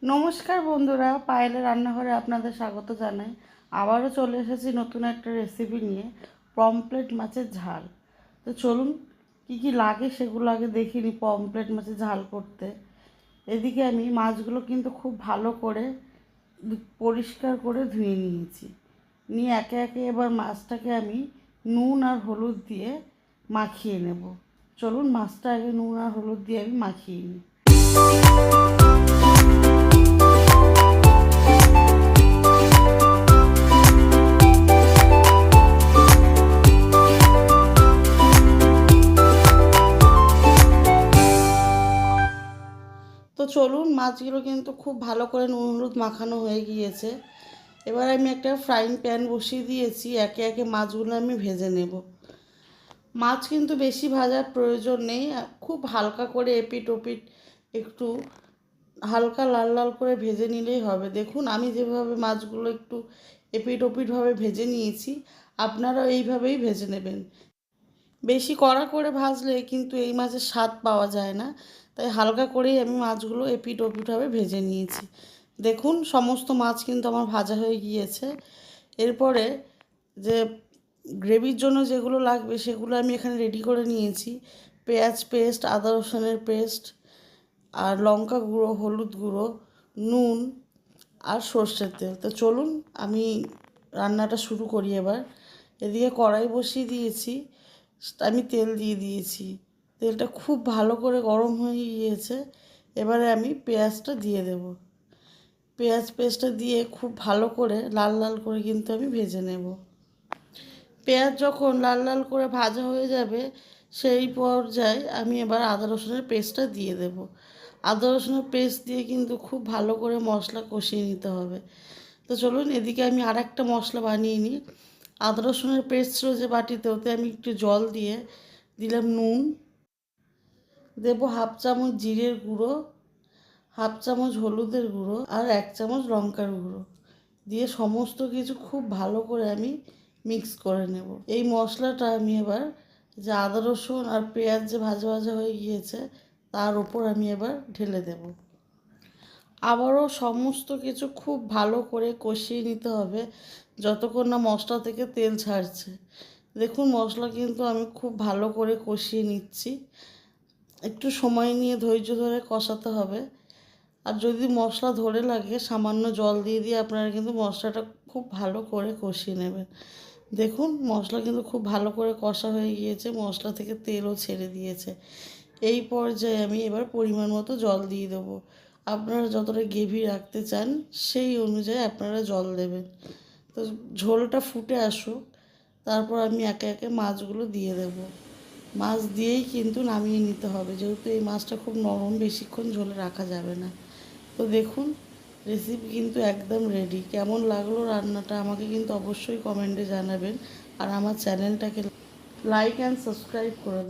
নমস্কার বন্ধুরা, পায়েলের রান্নাঘরে আপনাদের স্বাগত জানাই। আবারও চলে এসেছি নতুন একটা রেসিপি নিয়ে, পমফ্রেট মাছের ঝাল। তো চলুন কি কি লাগে সেগুলো আগে দেখিনি পমফ্রেট মাছের ঝাল করতে। এদিকে আমি মাছগুলো কিন্তু খুব ভালো করে পরিষ্কার করে ধুয়ে নিয়েছি। নিয়ে একে একে এবার মাছটাকে আমি নুন আর হলুদ দিয়ে মাখিয়ে নেব। চলুন মাছটা আগে নুন আর হলুদ দিয়ে আমি মাখিয়ে নিই। তো চলুন, মাছগুলো কিন্তু খুব ভালো করে নুন হলুদ মাখানো হয়ে গিয়েছে। এবার আমি একটা ফ্রাইং প্যান বসিয়ে দিয়েছি, একে একে মাছগুলো আমি ভেজে নেব। মাছ কিন্তু বেশি ভাজার প্রয়োজন নেই, খুব হালকা করে এপিট ওপিট একটু হালকা লাল লাল করে ভেজে নিলেই হবে। দেখুন আমি যেভাবে মাছগুলো একটু এপিট ওপিটভাবে ভেজে নিয়েছি, আপনারাও এইভাবেই ভেজে নেবেন। বেশি কড়া করে ভাজলে কিন্তু এই মাছের স্বাদ পাওয়া যায় না, তাই হালকা করেই আমি মাছগুলো এপিট ওপিটভাবে ভেজে নিয়েছি। দেখুন সমস্ত মাছ কিন্তু আমার ভাজা হয়ে গিয়েছে। এরপরে যে গ্রেভির জন্য যেগুলো লাগবে সেগুলো আমি এখানে রেডি করে নিয়েছি। পেঁয়াজ পেস্ট, আদা রসুনের পেস্ট, আর লঙ্কা গুঁড়ো, হলুদ গুঁড়ো, নুন আর সর্ষের তেল। তো চলুন আমি রান্নাটা শুরু করি এবার। এদিকে কড়াই বসিয়ে দিয়েছি, আমি তেল দিয়ে দিয়েছি। তেলটা খুব ভালো করে গরম হয়ে গিয়েছে। এবারে আমি পেঁয়াজটা দিয়ে দেব। পেঁয়াজ পেস্টটা দিয়ে খুব ভালো করে লাল লাল করে কিন্তু আমি ভেজে নেব। পেঁয়াজ যখন লাল লাল করে ভাজা হয়ে যাবে সেই পর্যায়ে আমি এবার আদা রসুনের পেস্টটা দিয়ে দেব। আদা রসুনের পেস্ট দিয়ে কিন্তু খুব ভালো করে মশলা কষিয়ে নিতে হবে। তো চলুন এদিকে আমি আর একটা মশলা বানিয়ে নিই। আদা রসুনের পেস্ট ছিল যে বাটিতে, ওতে আমি একটু জল দিয়ে দিলাম নুন, দেবো হাফ চামচ জিরের গুঁড়ো, হাফ চামচ হলুদের গুঁড়ো আর 1 চামচ লঙ্কার গুঁড়ো দিয়ে সমস্ত কিছু খুব ভালো করে আমি মিক্স করে নেব। এই মশলাটা আমি এবার যে আদা রসুন আর পেঁয়াজ যে ভাজা ভাজা হয়ে গিয়েছে তার উপর আমি এবার ঢেলে দেব। আবারও সমস্ত কিছু খুব ভালো করে কষিয়ে নিতে হবে যতক্ষণ না মশলা থেকে তেল ছাড়ছে। দেখুন মশলা কিন্তু আমি খুব ভালো করে কষিয়ে নিচ্ছি। একটু সময় নিয়ে ধৈর্য ধরে কষাতে হবে। আর যদি মশলা ধরে লাগে সামান্য জল দিয়ে দিয়ে আপনারা কিন্তু মশলাটা খুব ভালো করে কষিয়ে নেবেন। দেখুন মশলা কিন্তু খুব ভালো করে কষা হয়ে গিয়েছে, মশলা থেকে তেলও ছেড়ে দিয়েছে। এই পর্যায়ে আমি এবার পরিমাণ মতো জল দিয়ে দেবো। আপনারা যতটা গ্রেভি রাখতে চান সেই অনুযায়ী আপনারা জল দেবেন। তো ঝোলটা ফুটে আসুক, তারপর আমি একে একে মাছগুলো দিয়ে দেব। মাছ দিয়েই কিন্তু নামিয়ে নিতে হবে, যেহেতু এই মাছটা খুব নরম, বেশিক্ষণ ঝোলে রাখা যাবে না। তো দেখুন রেসিপি কিন্তু একদম রেডি। কেমন লাগলো রান্নাটা আমাকে কিন্তু অবশ্যই কমেন্টে জানাবেন। আর আমার চ্যানেলটাকে লাইক অ্যান্ড সাবস্ক্রাইব করে দেবেন।